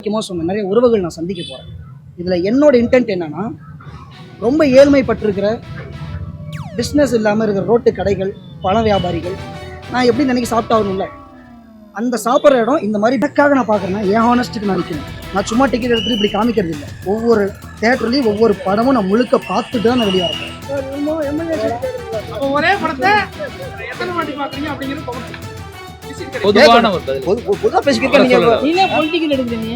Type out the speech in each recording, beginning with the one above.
முக்கியமாக சொன்னேன், நிறைய உறவுகள் நான் சந்திக்க போகிறேன். இதில் என்னோட இன்டென்ட் என்னன்னா, ரொம்ப ஏழ்மைப்பட்டிருக்கிற பிஸ்னஸ் இல்லாமல் இருக்கிற ரோட்டு கடைகள், பழ வியாபாரிகள், நான் எப்படி நினைக்க சாப்பிட்டாகணும்ல, அந்த சாப்பிட்ற இடம் இந்த மாதிரி எனக்காக நான் பார்க்குறேன்னா என் ஹானஸ்ட்டுக்கு நான் நிற்கணும். நான் சும்மா டிக்கெட் எடுத்துகிட்டு இப்படி காமிக்கிறது இல்லை. ஒவ்வொரு தேட்டர்லேயும் ஒவ்வொரு படமும் நான் முழுக்க பார்த்துட்டு தான் நான் வெளியே வரேன். ஒரே படத்தை எத்தனை வாட்டி பார்க்குறீங்க அப்படிங்கிறது பொதுவாக பேசிக்கிறேன். நீங்கள் பொலிட்டிக்கல் எடுக்கிறீங்க,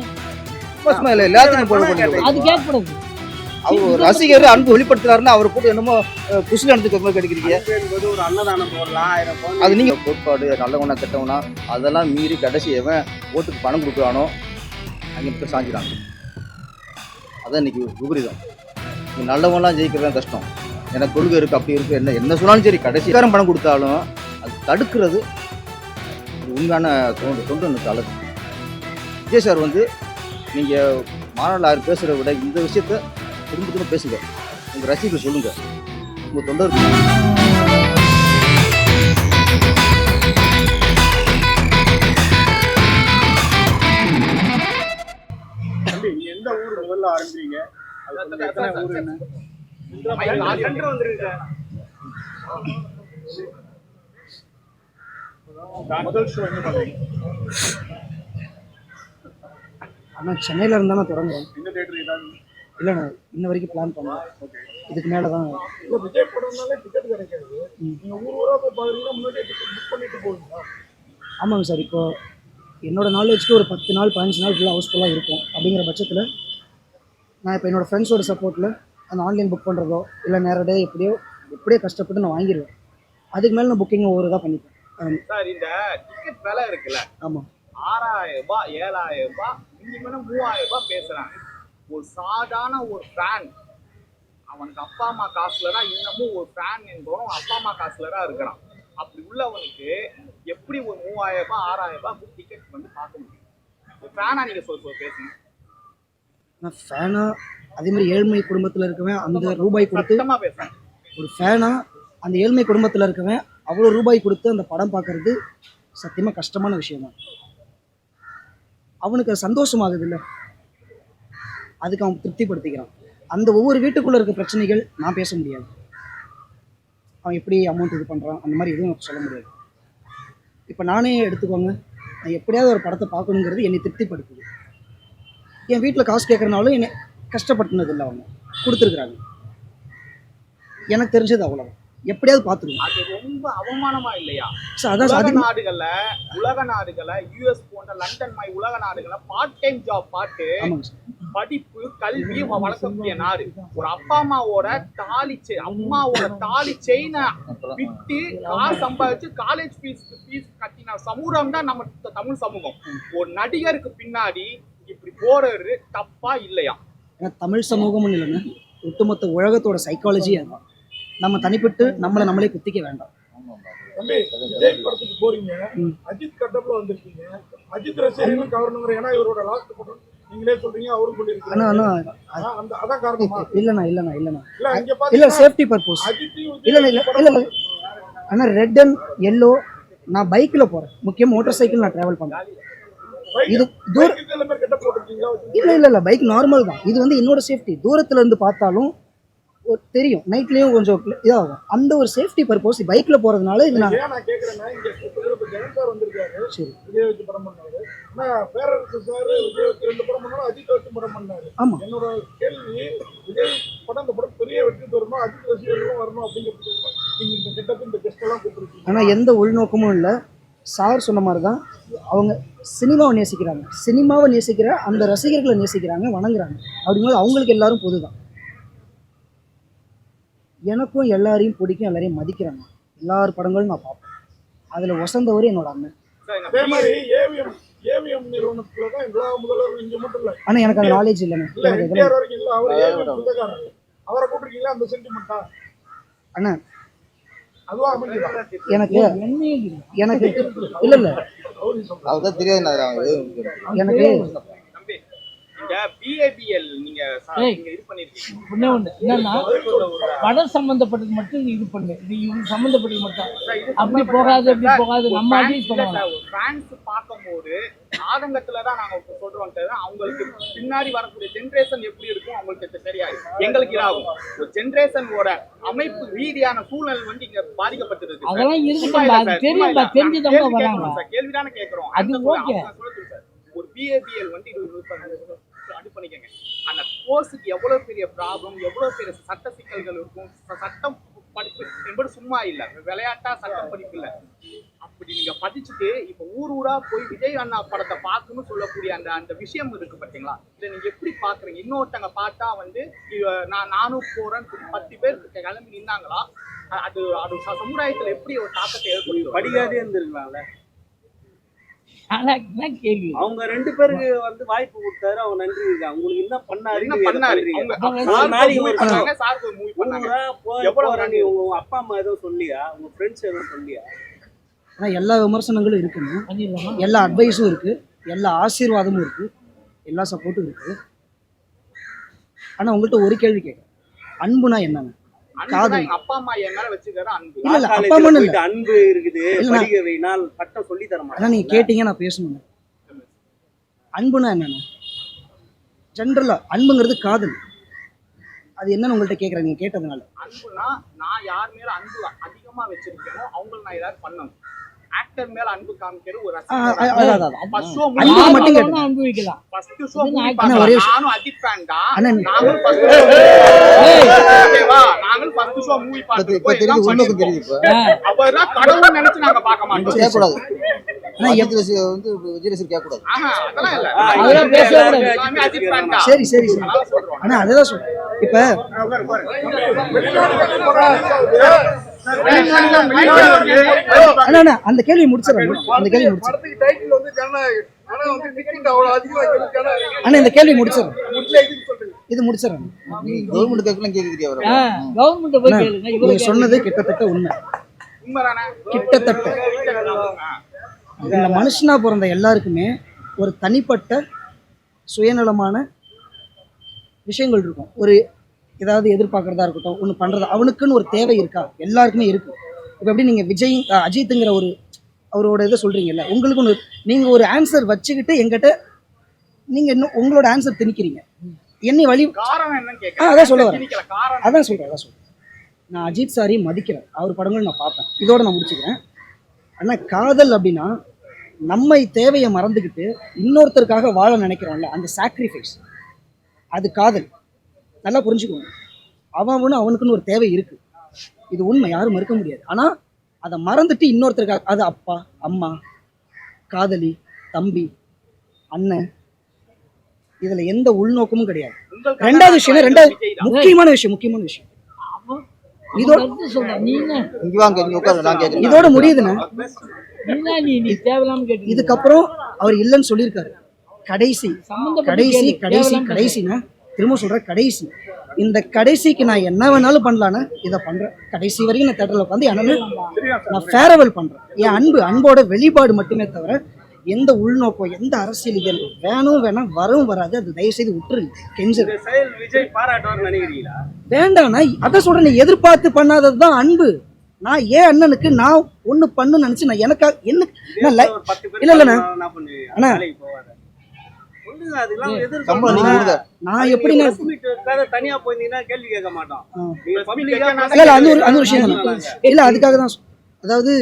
எல்லாத்தையும் அது கேட்கக்கூடாது. அவர் ரசிகர் அன்பு வெளிப்படுத்துறாருன்னா அவர் கூட என்னமோ குசில் எடுத்துக்க கிடைக்கிறீங்க. ஒரு அன்னதானம் போடலாம், அது நீங்கள் கோட்பாடு நல்லவனா கெட்டவனா அதெல்லாம் மீறி கடைசி எவன் ஓட்டுக்கு பணம் கொடுக்குறானோ அங்கே போய் சாஞ்சிடாங்க. அதான் இன்னைக்கு விபரீதம். நல்லவன்லாம் ஜெயிக்கிறதான் கஷ்டம். எனக்கு கொள்கை இருக்குது, அப்படி இருக்குது, என்ன சொன்னாலும் சரி கடைசிக்காரன் பணம் கொடுத்தாலும் அது தடுக்கிறது உண்மையான தொண்டு எனக்கு அழகு. விஜய் சார் நீங்கள் மாநாடு பேசுகிறத விட இந்த விஷயத்த குடும்பத்தோட பேசுங்க, உங்கள் ரசிகர்கள் சொல்லுங்க, உங்கள் தொண்டர். எந்த ஊர் முதல்ல ஆரம்பிக்கிறீங்க? முதல் ஷோ என்ன பண்ணுறீங்க? ஆனால் சென்னையில் இருந்தால் நான் தொடங்குறேன். இந்த தேட்டர் ஏதாவது இல்லைண்ணா, இன்ன வரைக்கும் பிளான் பண்ணேன். இதுக்கு மேலே தான். இப்போ விஜய் படம்னாலே டிக்கெட் கிடைக்காது. நீங்கள் ஊராக போய் பார்க்குறீங்கன்னா முன்னாடியே டிக்கெட் புக் பண்ணிட்டு போவீங்களா? ஆமாங்க சார். இப்போ என்னோட நாலேஜ்க்கு ஒரு 10 நாள் 15 நாள் ஃபுல்லாக ஹவுஸ்ஃபுல்லாக இருக்கும். அப்படிங்கிற பட்சத்தில் நான் இப்போ என்னோடய ஃப்ரெண்ட்ஸோட சப்போர்ட்டில் அந்த ஆன்லைன் புக் பண்ணுறதோ இல்லை நேரடியாக எப்படியோ கஷ்டப்பட்டு நான் வாங்கிடுவேன். அதுக்கு மேலே நான் புக்கிங் ஒவ்வொரு இதாக பண்ணிப்பேன் சார். இந்த டிக்கெட் விலை இருக்குல்ல, ஆமாம், 6000 ரூபாய் 7000 ரூபாய் மினிமம் 3000 ரூபாய் பேசுகிறாங்க. ஒரு சாதாரண ஒரு ஃபேன், அவனுக்கு அப்பா அம்மா காசுல தான் இன்னமும் ஒரு ஃபேன் என்பவன் அப்பா அம்மா காசுல தான் இருக்கிறான். அப்படி உள்ளவனுக்கு எப்படி ஒரு 3000 ரூபாய் 6000 ரூபாய் டிக்கெட் பார்க்க முடியும்? ஒரு ஃபேனா நீங்க பேசுங்க. நான் ஃபேனா அதே மாதிரி ஏழ்மை குடும்பத்தில் இருக்கவன் அந்த ரூபாய் கொடுத்து பேசுறேன். ஒரு ஃபேனா அந்த ஏழ்மை குடும்பத்தில் இருக்கவன் அவ்வளோ ரூபாய் கொடுத்து அந்த படம் பார்க்கறது சத்தியமாக கஷ்டமான விஷயம் தான். அவனுக்கு அது சந்தோஷமாகுது இல்லை, அதுக்கு அவன் திருப்திப்படுத்திக்கிறான். அந்த ஒவ்வொரு வீட்டுக்குள்ளே இருக்க பிரச்சனைகள் நான் பேச முடியாது. அவன் எப்படி அமௌண்ட் இது பண்ணுறான் அந்த மாதிரி எதுவும் சொல்ல முடியாது. இப்போ நானே எடுத்துக்கோங்க, நான் எப்படியாவது ஒரு படத்தை பார்க்கணுங்கிறது என்னை திருப்திப்படுத்துது. என் வீட்டில் காசு கேட்குறனாலும் என்னை கஷ்டப்படுத்தினது இல்லை, அவங்க கொடுத்துருக்குறாங்க. எனக்கு தெரிஞ்சது அவ்வளோதான். எப்படியாவது பார்த்துருவோம். அது ரொம்ப அவமானமா இல்லையா? உலக நாடுகளை யூஎஸ் போன்ற லண்டன் மாதிரி உலக நாடுகளை பார்ட் டைம் ஜாப் பார்த்து படிப்பு கல்வி வளர்க்கக்கூடிய நாடு. ஒரு அப்பா அம்மாவோட தாலி செயினை விட்டு காசு சம்பாதிச்சு காலேஜ் ஃபீஸ் கட்டின சமூகம் தான் நம்ம தமிழ் சமூகம். ஒரு நடிகருக்கு பின்னாடி இப்படி போறது தப்பா இல்லையா? தமிழ் சமூகம்னு இல்லைங்க, ஒட்டுமொத்த உலகத்தோட சைக்காலஜி அதுதான். நம்ம தனிப்பட்டு நம்மளே குத்திக்க வேண்டாம். விஜய் படத்துக்கு போறீங்க, அஜித் கட்டப்ல வந்திருக்கீங்க, அஜித் ரசிகர்களும் கவர்னுங்கிற, ஏன்னா இவரோட லாஸ்ட் படம் நீங்களே சொல்றீங்க, அவரும் சொல்லிருக்காங்க. அதான் காரணமா? இல்ல சேஃப்டி பர்பஸ். இல்ல ஆனா ரெட் அண்ட் எல்லோ நான் பைக்ல போறேன், முக்கியம் மோட்டார் சைக்கிள் நான் டிராவல் பண்றேன். இது இல்ல பைக் நார்மல் தான். இது என்னோட சேஃப்டி. தூரத்துல இருந்து பார்த்தாலும் தெரியும், நைட்லயும் கொஞ்சம் இதாகும். அந்த ஒரு சேஃப்டி பர்பஸ் பைக்ல போறதுனால இது நான் கேக்குறேன்னா, இங்க ஜெகன் வந்திருக்காரு, சரி விஜய் வச்சு படம் பண்ணாரு, ஆனா பேரரசு சார் விஜய் வச்சு 2 படம் பண்ணாரு, அஜித் வச்சு படம் பண்ணாரு. ஆமா, என்னோட கேள்வி, விஜய் படம் இந்த படம் பெரிய வெற்றி தரணும், அஜித் ரசிகர்களும் வரணும் அப்படிங்கிறது நீங்க இந்த கெட்டப்பு இந்த கெஸ்ட் எல்லாம் கூப்பிட்டுருக்கீங்க. ஆனா எந்த உள்நோக்கமும் இல்லை. சார் சொன்ன மாதிரி தான் அவங்க சினிமாவை நேசிக்கிறாங்க, சினிமாவை நேசிக்கிற அந்த ரசிகர்களை நேசிக்கிறாங்க, வணங்குறாங்க. அப்படிங்கும்போது அவங்களுக்கு எல்லாரும் பொதுதான். எனக்கும் எல்லாரையும் பிடிக்கும், எல்லாரையும் மதிக்கிறாங்க. எல்லார் படங்களும் நான் பார்ப்பேன். அதில் வசந்தவர் என்னோட அண்ணன். ஆனால் எனக்கு அந்த நாலேஜ் இல்லைண்ணே. அண்ணா எனக்கு இல்லை எனக்கு பிஏபிஎல் நீங்க ஏய். நீங்க இது பண்ணிருக்கீங்க. ஒண்ணு என்னன்னா படம் சம்பந்தப்பட்டது மட்டும் இது பண்ணு, இது இவங்க சம்பந்தப்பட்டது மட்டும் அப்படி போகாது அப்படி போகாது நம்ம அட்வைஸ் பண்ணுவோம். ஃபேன்ஸ் பார்க்கும்போது ஆதங்கத்துல தான் நாங்க சொல்றோம். அவங்களுக்கு பின்னாடி வரக்கூடிய ஜெனரேஷன் எப்படி இருக்கும் அவங்களுக்கு தெரியாது, எங்களுக்கு இதாகும். ஒரு ஜெனரேஷனோட அமைப்பு ரீதியான சூழ்நிலை வந்து இங்க பாதிக்கப்பட்டிருக்கு. அதெல்லாம் இருக்கும்பா, அது தெரியும்பா, தெரிஞ்சுதான் வராங்க. கேள்விதானே கேட்கிறோம். அது ஓகே. ஒரு பிஏபிஎல் வந்து இது அது பண்ணிக்கங்க. அந்த கோர்ஸுக்கு எவ்வளவு பெரிய ப்ராப்ளம், எவ்வளவு பெரிய சட்ட சிக்கல்கள் இருக்கும். சட்டம் படிப்பு என்பது சும்மா இல்ல, விளையாட்டா சட்டம் படிப்பு இல்ல. அப்படி நீங்க படிச்சுட்டு இப்ப ஊரா போய் விஜய் அண்ணா படத்தை பார்க்கணும்னு சொல்லக்கூடிய அந்த அந்த விஷயம் இருக்கு பாத்தீங்களா, இதை நீங்க எப்படி பாக்குறீங்க? இன்னொருத்தங்க பார்த்தா வந்து நானும் போறேன்னு சொல்லி 10 பேர் கிளம்பி நின்னாங்களா, அது அது சமுதாயத்துல எப்படி ஒரு தாக்கத்தை ஏற்படுத்தும்? படிக்காதே இருந்திருக்கலாம்ல. ஆனா என்ன கேள்வி, அவங்க 2 பேருக்கு வந்து வாய்ப்பு கொடுத்தாரு, அவங்க நன்றி இருக்கு. அவங்களுக்கு என்ன பண்ணாரு, என்ன பண்ணாரு? உங்க அப்பா அம்மா எதுவும் சொல்லியா, உங்க ஃப்ரெண்ட்ஸ் எதுவும் சொல்லியா? ஆனா எல்லா விமர்சனங்களும் இருக்குங்க, பண்ணிடலாமா? எல்லா அட்வைஸும் இருக்கு, எல்லா ஆசீர்வாதமும் இருக்கு, எல்லா சப்போர்ட்டும் இருக்கு. ஆனா உங்கள்கிட்ட ஒரு கேள்வி கேட்க, அன்புனா என்னன்னு? காதல். அப்பா அம்மா என் மேல வச்சுக்கிற அன்பு இல்ல இல்ல, அப்பா அம்மா இல்ல, அன்பு இருக்குது, படிக்க வைனால் பட்டம் சொல்லி தர மாட்டேன். ஆனா நீங்க கேட்டீங்க, நான் பேசணும். அன்புனா என்னன்னு ஜென்ரலா, அன்புங்கிறது காதல், அது என்னன்னு உங்கள்கிட்ட கேட்குறேன் நீங்க கேட்டதுனால. அன்புனா நான் யார் மேல அன்பு அதிகமா வச்சிருக்கேனோ அவங்கள நான் ஏதாவது பண்ணணும். ஆக்டர் மேல அன்பு காமிக்கிறது ஒரு மட்டும் கேட்டேன். அனுபவிக்கலாம். நானும் அஜித் ஃபேன் தான். நாங்களும் ஃபர்ஸ்ட் ஷோ மூவி பார்த்துட்டு அப்பதான் கடவுள் நினைச்சு நாங்க பார்க்க மாட்டோம். கேட்க கூடாது. வந்து விஜய் கேட்க கூடாது. அதெல்லாம் இல்ல, அதெல்லாம் பேசக்கூடாது. எல்லாமே அஜித் ஃபேன் தான். சரி சரி சரி. ஆனா அததான் சொல்றேன். இப்ப அந்த கேள்வி முடிச்சிடறேன். அந்த கேள்வி முடிச்சிடறேன். ஆனா இந்த கேள்வி முடிச்சிடறேன். இது முடிச்சிடறேன். கவர்மெண்ட் கேட்கலாம் கேட்குறியா? கவர்மெண்ட் போய் கேளுங்க. நீங்க சொன்னது கிட்டத்தட்ட உண்மை. கிட்டத்தட்ட இந்த மனுஷனா பிறந்த எல்லாருக்குமே ஒரு தனிப்பட்ட சுயநலமான விஷயங்கள் இருக்கும். ஒரு ஏதாவது எதிர்பார்க்கறதா இருக்கட்டும், ஒன்று பண்றது, அவனுக்குன்னு ஒரு தேவை இருக்கா? எல்லாருக்குமே இருக்கு. இப்போ எப்படி நீங்க விஜய் அஜித்துங்கிற ஒரு அவரோட இதை சொல்றீங்கல்ல, உங்களுக்கு ஒன்று, நீங்க ஒரு ஆன்சர் வச்சுக்கிட்டு எங்கிட்ட நீங்க இன்னும் உங்களோட ஆன்சர் திணிக்கிறீங்க. என்னை வழி அதான் சொல்ல வரேன். அதான் சொல்றேன். நான் அஜித் சாரி மதிக்கிறேன், அவர் படங்களும் நான் பார்ப்பேன். இதோட நான் முடிச்சுக்கிறேன். ஆனால் காதல் அப்படின்னா நம்மை தேவையை மறந்துக்கிட்டு இன்னொருத்தருக்காக வாழ நினைக்கிறோம்ல, அந்த சாக்ரிஃபைஸ், அது காதல். நல்லா புரிஞ்சுக்கோங்க. அவனுக்குன்னு ஒரு தேவை இருக்கு, இது உண்மை, யாரும் மறுக்க முடியாது. ஆனால் அதை மறந்துட்டு இன்னொருத்தருக்காக, அது அப்பா அம்மா, காதலி, தம்பி, அண்ணன், இதுல எந்த உள்நோக்கமும் கிடையாது. ரெண்டாவது விஷயம், முக்கியமான விஷயம் இதோட முடியுதுன்னு இதுக்கப்புறம் அவர் இல்லைன்னு சொல்லியிருக்காரு. கடைசினா திரும்ப சொல்ற, கடைசி, இந்த கடைசிக்கு நான் என்ன வேணாலும் பண்ணலான்னு இதை பண்றேன். கடைசி வரைக்கும் நான் தேட்டர்ல உட்காந்து என்னன்னு நான் ஃபேரவெல் பண்றேன். என் அன்போட வெளிப்பாடு மட்டுமே தவிர எந்த உள்நோக்கம், எந்த அரசியல் இதழ் வேணாம் வரவும் வராது. அது தயவு செய்து விட்டுருங்க. கெஞ்சல் வேண்டாம். அதான் சொல்றேன், எதிர்பார்த்து பண்ணாதது தான் அன்பு. நான் ஏன் அண்ணனுக்கு நான் ஒண்ணு பண்ணு நினைச்சு நான் எனக்காக என்ன இல்ல அண்ணா, நான் எப்படி தனியா போயிருந்தீங்கன்னா கேள்வி கேட்க மாட்டோம். அந்த ஒரு விஷயம் இல்ல, அதுக்காக தான். அதாவது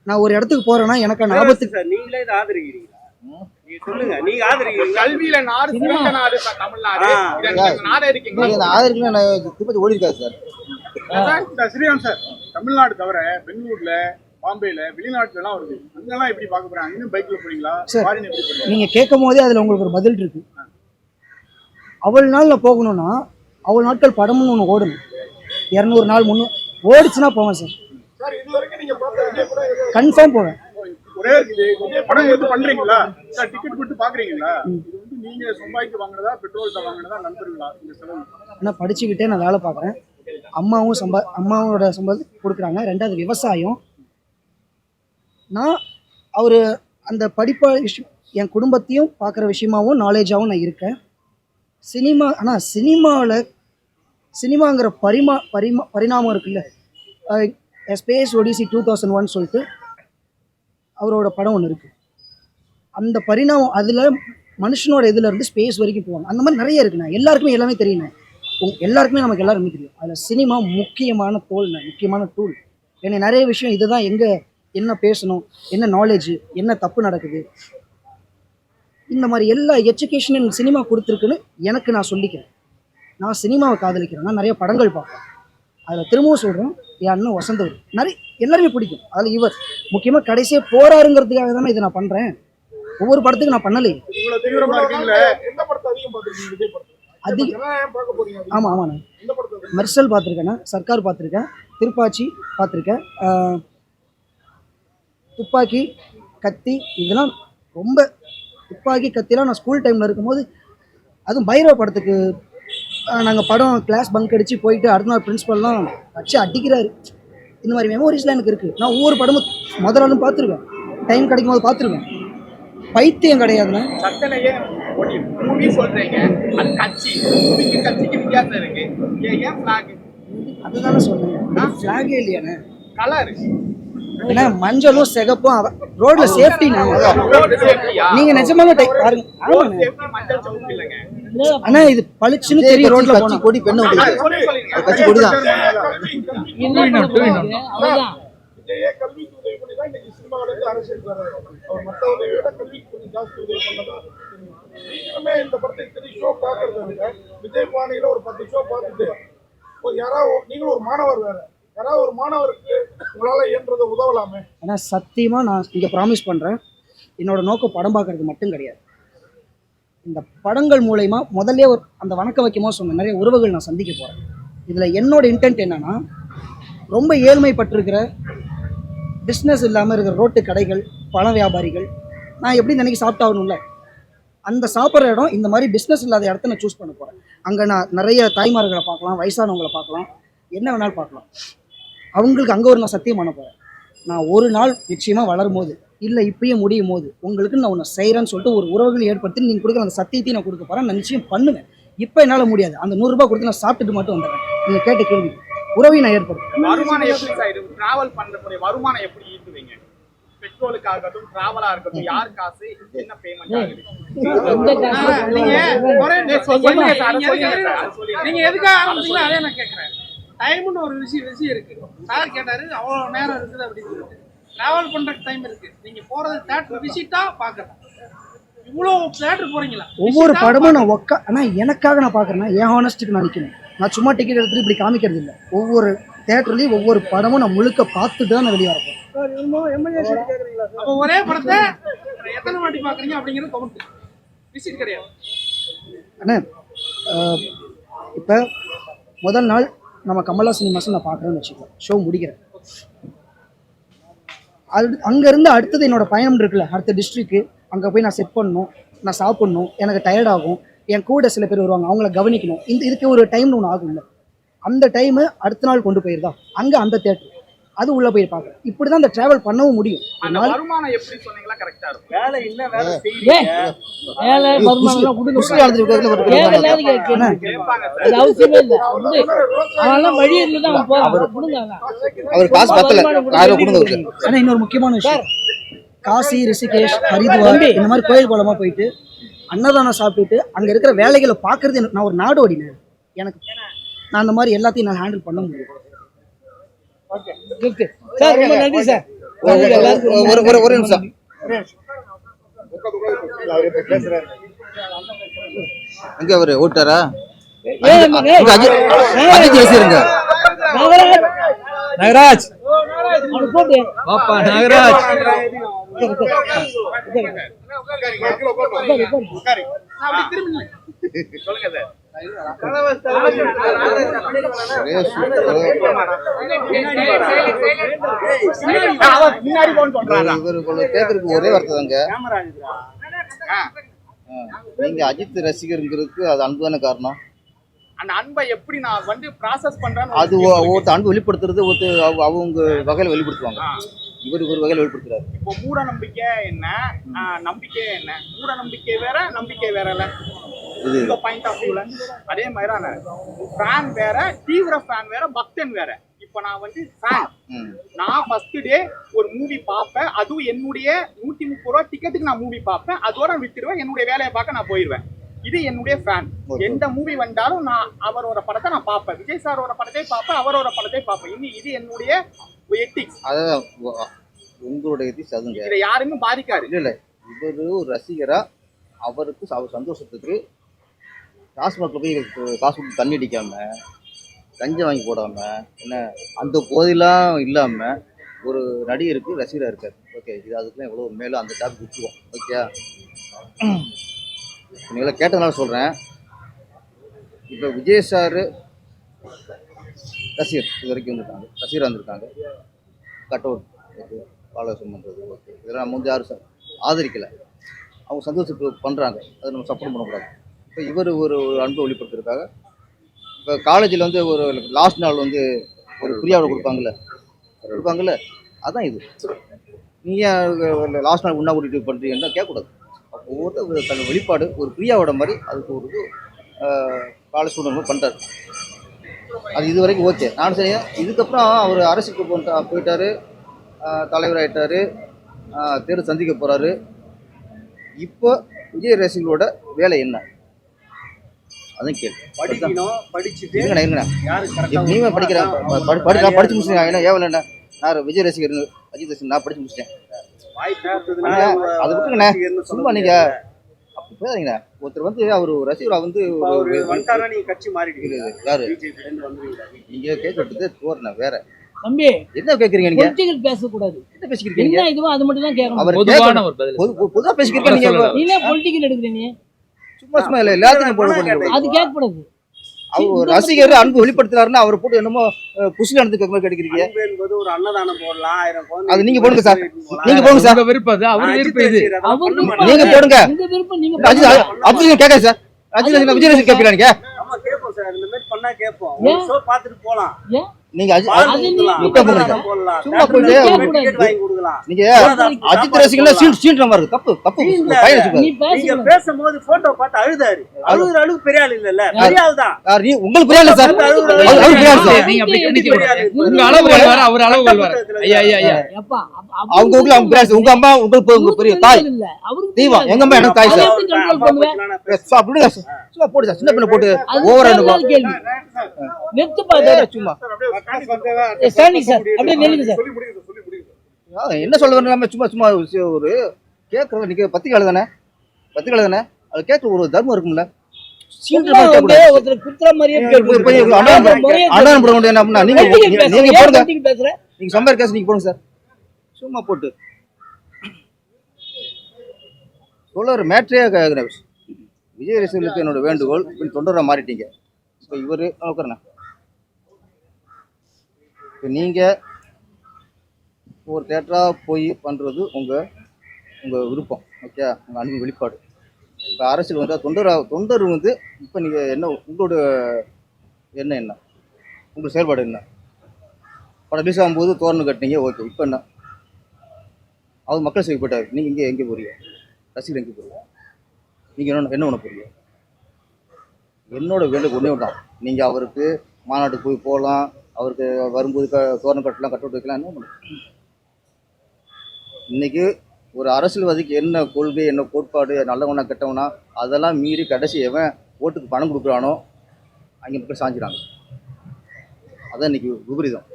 நான் ஒரு இடத்துக்கு போறேன்னா எனக்கு ஆபத்து. நீங்களே இதை ஆதரிக்கிறீங்களா? சொல்லுங்க, நீங்க ஆதரிக்கிறீங்க. கல்வியில நாடு சிறந்த நாடு தமிழ்நாடு. நாடு இருக்கீங்க ஆதரிக்கலாம். திருப்பதி ஓடி இருக்காது சார். ஸ்ரீராம் சார், தமிழ்நாடு தவிர பெங்களூர்ல, பாம்பேல, வெளிநாட்டுல எல்லாம் வருது. அங்கெல்லாம் எப்படி பார்க்க போறாங்க? இன்னும் பைக்ல போறீங்களா? நீங்க கேட்கும் போதே அதுல உங்களுக்கு ஒரு பதில் இருக்கு. அவ்வளவு நாள்ல போகணும்னா அவ்வளவு நாட்கள் படம்னு ஒண்ணு ஓடணும். 200 நாள் 300 ஓடிச்சுன்னா போவேன் சார். கன்ஃபார்ம் போவேன். ஒரே படம் எடுத்து பண்றீங்களா சார்? டிக்கெட் போட்டு பாக்குறீங்களா? இது வந்து நீங்க சம்பாதிக்க வாங்குறதா, பெட்ரோல் வாங்குறதா, நண்பர்களா? இந்த செலவு நான் படிச்சுக்கிட்டே நான் வேலை பார்க்குறேன். அம்மாவோட சம்பாதி கொடுக்குறாங்க. 2வது விவசாயம். நான் அந்த படிப்ப விஷயம், என் குடும்பத்தையும் பார்க்குற விஷயமாவும் நாலேஜாகவும் நான் இருக்கேன். சினிமாங்கிற பரிணாமம் இருக்குல்ல. ஸ்பேஸ் ஒடிசி 2001 சொல்லிட்டு அவரோட படம் ஒன்று இருக்குது. அந்த பரிணாமம் அதில் மனுஷனோட இதில் இருந்து ஸ்பேஸ் வரைக்கும் போவாங்க. அந்த மாதிரி நிறைய இருக்குண்ணா. எல்லாருக்குமே எல்லாமே தெரியுண்ணே. எல்லாருக்குமே நமக்கு எல்லாருமே தெரியும். அதில் சினிமா முக்கியமான முக்கியமான டூல். ஏன்னா நிறைய விஷயம் இதுதான், எங்கே என்ன பேசணும், என்ன நாலேஜ், என்ன தப்பு நடக்குது, இந்த மாதிரி எல்லா எஜுகேஷனும் சினிமா கொடுத்துருக்குன்னு எனக்கு நான் சொல்லிக்கிறேன். நான் சினிமாவை காதலிக்கிறேன். நான் நிறைய படங்கள் பார்ப்பேன். அதில் திரும்பவும் சொல்கிறேன், என் அண்ணன் வசந்தவர் நிறைய எல்லாருமே பிடிக்கும். அதில் இவர் முக்கியமாக கடைசியாக போறாருங்கிறதுக்காக தானே இதை நான் பண்ணுறேன். ஒவ்வொரு படத்துக்கு நான் பண்ணலை. இவ்வளவு தீவிரமா இருக்கீங்களே, எந்த படத்தை அதிகம் பார்த்திருக்கீங்க? விஜய் படத்தை பார்க்க போறீங்க? ஆமாம் ஆமாண்ணா. எந்த படத்தை? மெர்சல் பார்த்துருக்கேண்ணா, சர்க்கார் பார்த்துருக்கேன், திருப்பாச்சி பார்த்துருக்கேன், துப்பாக்கி, கத்தி. இதெல்லாம் ரொம்ப துப்பாக்கி கத்திலாம் நான் ஸ்கூல் டைமில் இருக்கும்போது, அதுவும் பைரவ படத்துக்கு நாங்கள் படம் கிளாஸ் பங்க் அடித்து போயிட்டு அடுத்த நாள் பிரின்ஸ்பல்லாம் வச்சு அடிக்கிறாரு. இந்த மாதிரி மெமோரிஸ்லாம் எனக்கு இருக்குது. நான் ஒவ்வொரு படமும் முதலாலும் பார்த்துருவேன், டைம் கிடைக்கும் போது பார்த்துருவேன். பைத்தியம் கிடையாதுண்ணா. சட்டனையே மூவி சொல்றீங்க, அது கட்சி, மூவிக்கு கட்சிக்கு வித்தியாசம் இருக்கு. ஏன் ஃபிளாக்? அதுதானே சொன்னேன், ஃபிளாகே இல்லையாண்ணே. கலர் ஏன்னா மஞ்சளும் சிகப்பும் ரோட்ல சேஃப்டிண்ணா. நீங்க நிஜமாவே பாருங்க. ஆமாண்ணே. மஞ்சள் சவுக்கு இல்லைங்க. ஆனா இது பளிச்சுன்னு தெரியும் ரோட்ல போனா. கொடி பெண்ணு கட்சி கொடிதான். விஜயே கல்விக்கு உதவி பண்ணி தான் இன்னைக்கு சினிமாவில இருந்து அரசியல் வர்றாரு. அவர் மற்றவரை விட கல்விக்கு கொஞ்சம் ஜாஸ்தி உதவி பண்ணதா. நீங்களுமே இந்த படத்தை இத்தனை ஷோ பார்க்கறத விட விஜய் பாணியில ஒரு 10 ஷோ பார்த்துட்டு யாராவது நீங்களும் ஒரு மாணவர் வேற, யாராவது ஒரு மாணவருக்கு உங்களால இயன்றதை உதவலாமே. ஆனா சத்தியமா நான் இங்க ப்ராமிஸ் பண்றேன், என்னோட நோக்கம் படம் பார்க்கறது மட்டும் கிடையாது. இந்த படங்கள் மூலயமா முதல்ல ஒரு அந்த வணக்கம் வைக்கும்போது சொன்ன நிறைய உறவுகள் நான் சந்திக்க போறேன். இதுல என்னோட இன்டென்ட் என்னன்னா, ரொம்ப ஏழ்மைப்பட்டிருக்கிற பிஸ்னஸ் இல்லாமல் இருக்கிற ரோட்டு கடைகள், பழ வியாபாரிகள், நான் எப்படி நினைக்கி சாப்பிட்டாகணும்ல, அந்த சாப்பிட்ற இடம் இந்த மாதிரி பிஸ்னஸ் இல்லாத இடத்த நான் சூஸ் பண்ண போகிறேன். அங்கே நான் நிறைய தாய்மார்களை பார்க்கலாம், வயசானவங்களை பார்க்கலாம், என்ன வேணாலும் பார்க்கலாம். அவங்களுக்கு அங்கே நான் சத்தியம் பண்ண போகிறேன். நான் ஒரு நாள் நிச்சயமாக வளரும் போது, இல்லை இப்பயே முடியும் போது, உங்களுக்கு நான் ஒன்று செய்கிறேன்னு சொல்லிட்டு ஒரு உறவுகள் ஏற்படுத்தி நீங்கள் கொடுக்குற அந்த சத்தியத்தையும் நான் கொடுக்க போகிறேன். நான் நிச்சயம் பண்ணுவேன். இப்போ என்னால் முடியாது. அந்த 100 ரூபாய் கொடுத்து நான் சாப்பிட்டுட்டு மட்டும் வந்துடுறேன். நீங்கள் கேட்ட கேள்வி உறவை நான் ஏற்படுத்தும். வருமானம் எப்படி சார் டிராவல் பண்றக்கூடிய வருமானம் எப்படி ஈட்டுவீங்க? பெட்ரோலுக்காகட்டும், டிராவலா இருக்கட்டும், யார் காசு, என்ன பேமெண்ட் ஆகுது? நீங்க எதுக்காக ஆரம்பிச்சீங்களோ அதே நான் கேட்கறேன். டைம்னு ஒரு விஷயம் இருக்கு. சார் கேட்டாரு அவ்வளவு நேரம் இருக்குது அப்படின்னு சொல்லிட்டு. டிராவல் பண்றதுக்கு டைம் இருக்கு. நீங்க போறது தியேட்டர் விசிட்டா பார்க்கலாம். இவ்வளவு தியேட்டர் போறீங்களா? ஒவ்வொரு படமும் நான் ஆனால் எனக்காக நான் பார்க்குறேன்னா என் ஹானஸ்ட்டுக்கு நான் நிற்கணும். நான் சும்மா டிக்கெட் எடுத்துட்டு இப்படி காமிக்கிறது இல்லை. ஒவ்வொரு தியேட்டர்லையும் ஒவ்வொரு படமும் நான் முழுக்க பார்த்துட்டு தான் நான் வெளியே வரப்போம். அப்போ ஒரே படத்தை எத்தனை வாட்டி பார்க்குறீங்க அப்படிங்கிறது கவுண்ட், விசிட் கிடையாது. அண்ணா இப்போ முதல் நாள் நம்ம கமலா சினிமாஸும் நான் பார்க்குறேன்னு வச்சுக்கோ, ஷோ முடிக்கிறேன். அங்கேருந்து அடுத்தது என்னோடய பயணம் இருக்குல்ல, அடுத்த டிஸ்ட்ரிக்கு, அங்கே போய் நான் செட் பண்ணணும், நான் சாப்பிட்ணும், எனக்கு டயர்டாகும், என் கூட சில பேர் வருவாங்க, அவங்கள கவனிக்கணும். இதுக்கு ஒரு டைம்னு ஒன்று ஆகும்ல, அந்த டைமு அடுத்த நாள் கொண்டு போயிருதா அங்கே அந்த தேட்டர் அது உள்ளே போய் பார்க்குறேன். இப்படி தான் அந்த ட்ராவல் பண்ணவும் முடியும். அந்த வருமானம் எப்படி சொன்னீங்களா கரெக்டாக இருக்கும். வேலை என்ன வேலை வேலை வருமானம் கொடுக்க அவசியமே இல்லை. அவெல்லாம் வழி இருந்துதான் போறான். அவர் காசு பத்தல. ஆனால் இன்னொரு முக்கியமான விஷயம், காசி, ரிஷிகேஷ், ஹரித்வார் இந்த மாதிரி கோயில் கோலமாக போயிட்டு அன்னதானம் சாப்பிட்டுட்டு அங்கே இருக்கிற வேலைகளை பார்க்கறது எனக்கு, நான் ஒரு நாடோடினேன். எனக்கு நான் அந்த மாதிரி எல்லாத்தையும் நான் ஹேண்டில் பண்ண முடியும். சார் ரொம்ப நன்றி சார். ஒரு நிமிஷம் எங்க அவரு ஓட்டாரா? நாகராஜ் பாப்பா நாகராஜ் சொல்லுங்க சார். கேக்குறதுக்கு ஒரே வார்த்தை தாங்க, நீங்க அஜித் ரசிகருங்கிறதுக்கு அது அன்பு தானே காரணம். அந்த அன்பை எப்படி நான் வந்து ப்ராசஸ் பண்றேன்னு அது ஒருத்த அன்பு வெளிப்படுத்துறது அவங்க வகையில வெளிப்படுத்துவாங்க. இவர் ஒரு வகையில வெளிப்படுத்துறாரு. இப்போ மூட நம்பிக்கை என்ன, நம்பிக்கை என்ன? மூட நம்பிக்கை வேற, நம்பிக்கை வேறல. உங்க பாயிண்ட் ஆஃப் வியூல அதே மாதிரிதானே ஃபேன் வேற, தீவிர ஃபேன் வேற, பக்தன் வேற. இப்ப நான் வந்து ஃபேன், நான் ஃபர்ஸ்ட் டே ஒரு மூவி பார்ப்பேன், அதுவும் என்னுடைய 130 ரூபா டிக்கெட்டுக்கு நான் மூவி பார்ப்பேன், அதோட விட்டுருவேன், என்னுடைய வேலையை பார்க்க நான் போயிடுவேன். இது என்னுடைய ஃபேன். எந்த மூவி வந்தாலும் நான் அவரோட படத்தை நான் பார்ப்பேன், விஜய் சாரோட படத்தை பார்ப்பேன், அவரோட படத்தை பார்ப்பேன். இன்னும் இது என்னுடைய எத்திக்ஸ். அதான் உங்களுடைய எத்திக்ஸ். அதுங்க இதை யாருமே பாதிக்காது. இல்ல இவரு ஒரு ரசிகரா அவருக்கு அவர் சந்தோஷத்துக்கு டாஸ்மாக்ல போய் காசு கொடுத்து தண்ணி அடிக்காம கஞ்சை வாங்கி போடாம என்ன அந்த போதையெல்லாம் இல்லாம ஒரு நடிகருக்கு ரசிகராக இருக்காரு. ஓகே, இது அதுக்குலாம் எவ்வளோ மேலும் அந்த டாபிக் விட்டுருவோம். ஓகே, நீங்கள கேட்டதுனால சொல்கிறேன். இப்போ விஜய் சார் ரசிகர் இது வரைக்கும் வந்துருக்காங்க, ரசிகராக இருந்திருக்காங்க. கட் அவுட் ஓகே, பாலகம் பண்ணுறது ஓகே, இதெல்லாம் நம்ம வந்து யாரும் சார் ஆதரிக்கலை. அவங்க சந்தோஷத்துக்கு பண்ணுறாங்க, அதை நம்ம சப்போர்ட் பண்ணக்கூடாது. இப்போ இவர் ஒரு அன்பை வெளிப்படுத்துறதுக்காக இப்போ காலேஜில் வந்து ஒரு லாஸ்ட் நாள் வந்து ஒரு பிரியாவை கொடுப்பாங்கல்ல, அதான் இது. நீங்கள் லாஸ்ட் நாள் உண்ணா கூட்டிகிட்டு பண்ணுறீங்கன்னா கேட்கக்கூடாது. அப்போ ஒவ்வொருத்தர் தன் வெளிப்பாடு ஒரு பிரியாவோட மாதிரி அதுக்கு ஒரு காலேஜ் ஸ்டூடெண்ட் பண்ணுறாரு. அது இது வரைக்கும் ஓகே, நான் சரியா. இதுக்கப்புறம் அவர் அரசுக்கு போயிட்டார், தலைவராகிட்டார், தேர்தல் சந்திக்க போகிறாரு. இப்போ விஜய் ரசிகர்களோட வேலை என்ன? அதான் கேள்வி. படிக்கணும், படிச்சுட்டு நீங்க படிக்கிறேன் படிச்சு முடிச்சிட்டேன். ஏன்னா ஏவல என்ன நான் விஜய் ரசிகர், அஜித் ரசிகர், நான் படிச்சு முடிச்சிட்டேன். அது விட்டுங்கண்ணே, சும்மா நீங்க அப்படி பேசுறீங்கண்ணா. ஒருத்தர் வந்து அவர் ரசிகரா வந்து கட்சி மாறிட்டு யாரு நீங்க கேட்கறது தோறன வேற. தம்பி என்ன கேக்குறீங்க நீங்க? பொலிட்டிக்கல் பேசக்கூடாது. என்ன பேசிக்கிறீங்க? என்ன இதுவோ அது மட்டும் தான் கேட்கணும். அவர் பொதுவான ஒரு பதில் பொதுவா பேசிக்கிறீங்க. நீங்க பொலிட்டிக்கல் எடுக்கிறீங்க, சும்மா இல்ல எல்லாத்தையும் போட அது கேட்கக்கூடாது. அவர் ரசிகர் அன்பு வெளிப்படுத்துறாருன்னா அவர் போட்டு என்னமோ புஷ்ல நடந்து கேட்கிறீங்க. என்பது ஒரு அன்னதானம் போடலாம், 1000 அது நீங்க போடுங்க சார், நீங்க போடுங்க சார். விருப்பம் அது, அவர் விருப்பம் இது. அவர் நீங்க போடுங்க. உங்க விருப்பம் நீங்க அஜித் கேட்க சார், அஜித் விஜய் ரசிகர் கேட்கிறீங்க. நீங்க ஆமா கேட்போம் சார், இந்த மாதிரி பண்ணா கேட்போம். ஒரு ஷோ பார்த்துட்டு போலாம். நீங்க சும்மா போயிட்டு வாங்கி கொடுக்கலாம். நீங்க அஜித் ரசிகர்ல சீன்ற மாதிரி தப்பு தப்பு. நீ நீங்க பேசும்போது போட்டோ பார்த்து அழுதாரு. அழுகுற அளவுக்கு பெரிய ஆள் இல்ல, பெரிய ஆள் தான். உங்களுக்கு பெரிய ஆள் சார், அவர் பெரிய ஆள் சார். நீங்க அப்படி கண்டிக்க உங்க அளவு வர அவர் அளவு வர. ஐயா ஐயா ஐயா அப்பா அவங்க ஊர்ல அவங்க பெரிய உங்க அம்மா உங்களுக்கு பெரிய தாய் தெய்வம். எங்க அம்மா எனக்கு தாய் சார். அப்படி சும்மா போடு சார், சின்ன பண்ண போட்டு ஓவரா கேள்வி நெத்து பாரு. சும்மா ஸ்டாண்டிங் சார், அப்படியே நில்லுங்க சார். என்ன சொல்ல வரணும்? சும்மா சும்மா ஒரு கேட்கறது. நீங்க பத்திரிக்கை தானே, அது கேட்க ஒரு தர்மம் இருக்கும்ல. ஒருத்தர் குத்துற மாதிரியே அண்ணன் போட முடியாது அப்படின்னா நீங்க போடுங்க. நீங்க சம்பர் கேஸ் நீங்க போடுங்க சார். சும்மா போட்டு சொல்ல ஒரு மேட்ரே கேட்குறேன். விஜய் ரசிகர்களுக்கு என்னோட வேண்டுகோள், தொண்டரா மாறிட்டீங்க. இப்போ இவர் உட்காரண்ணா, இப்போ நீங்கள் ஒரு தேட்டராக போய் பண்ணுறது உங்கள் விருப்பம். ஓகே, உங்கள் அன்பு வெளிப்பாடு. இப்போ அரசியல் வந்தால் தொண்டர் வந்து இப்போ நீங்கள் என்ன உங்களோட என்ன உங்கள் செயல்பாடு என்ன? படம் ரிலீஸ் ஆகும்போது தோரணம் கட்டினீங்க, ஓகே. இப்போ என்ன அவர் மக்கள் சேவை போயிட்டார், நீங்கள் எங்கே போகிறீங்க? ரசிகர் எங்கே போகிறீங்க? நீங்கள் என்ன பண்ண போகிறீங்க? என்னோட வேண்டுகோள் ஒன்றே தான், நீங்கள் அவருக்கு மாநாட்டுக்கு போய் போகலாம், அவருக்கு வரும்போது தோரணம் கட்டலாம், கட் அவுட் வைக்கலாம். என்ன பண்ணணும்? இன்றைக்கி ஒரு அரசியல்வாதிக்கு என்ன கொள்கை, என்ன கோட்பாடு, நல்லவனா கெட்டவனா அதெல்லாம் மீறி கடைசி எவன் ஓட்டுக்கு பணம் கொடுக்குறானோ அங்கே மக்கள் சாஞ்சிடாங்க. அதான் இன்றைக்கி விபரீதம்.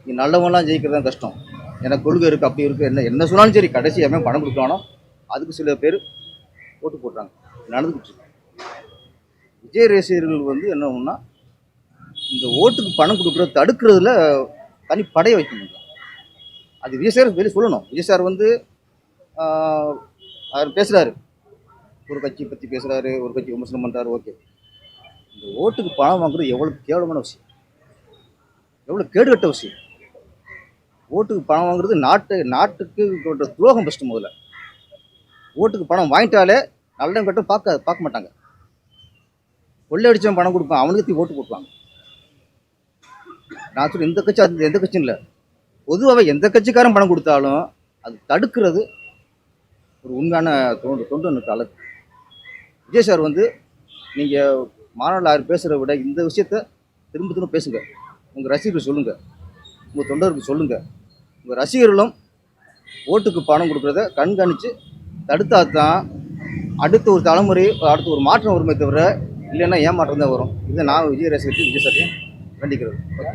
நீ நல்லவன்லாம் ஜெயிக்கிறது தான் கஷ்டம். எனக்கு கொள்கை இருக்குது, அப்படி இருக்குது, என்ன சொன்னாலும் சரி, கடைசி எவன் பணம் கொடுக்குறானோ அதுக்கு சில பேர் ஓட்டு போடுறாங்க. நடந்துக்கிட்டு விஜய் ரசிகர்கள் வந்து என்னன்னா இந்த ஓட்டுக்கு பணம் கொடுக்குறது தடுக்கிறதுல தனி படையை வைக்கணும். அது விஜய் சார் வெளியே சொல்லணும். விஜய் சார் வந்து அவர் பேசுகிறாரு, ஒரு கட்சி பற்றி பேசுகிறாரு, ஒரு கட்சி விமர்சனம் பண்ணுறாரு, ஓகே. இந்த ஓட்டுக்கு பணம் வாங்குறது எவ்வளோ கேவலமான விஷயம், எவ்வளோ கேடுகட்ட விஷயம். ஓட்டுக்கு பணம் வாங்குறது நாட்டுக்கு துரோகம் ஃபஸ்ட்டு. முதல்ல ஓட்டுக்கு பணம் வாங்கிட்டாலே நல்ல கட்டம் பார்க்க மாட்டாங்க. கொள்ளை அடிச்சவன் பணம் கொடுப்பான், அவனுக்கு ஓட்டு போட்டுவாங்க. நான் சொல்ல எந்த கட்சி அது எந்த கட்சியும் இல்லை, பொதுவாகவே எந்த கட்சிக்காரன் பணம் கொடுத்தாலும் அது தடுக்கிறது ஒரு உண்மையான தொண்டனுக்கு அழகு. விஜய் சார் வந்து நீங்கள் மாநாட்டில் 6 பேசுகிறத விட இந்த விஷயத்த திரும்ப திரும்ப பேசுங்க. உங்கள் ரசிகர்கள் சொல்லுங்கள், உங்கள் தொண்டருக்கு சொல்லுங்கள். உங்கள் ரசிகர்களும் ஓட்டுக்கு பணம் கொடுக்குறத கண்காணித்து தடுத்தா தான் அடுத்த ஒரு தலைமுறை, அடுத்த ஒரு மாற்றம் வருமே தவிர இல்லைன்னா ஏமாற்றம் தான் வரும். இதை நான் விஜய் ரசிகருக்கு விஜய் சார்ட்டையும் வேண்டிக்கிறது. ஓகே.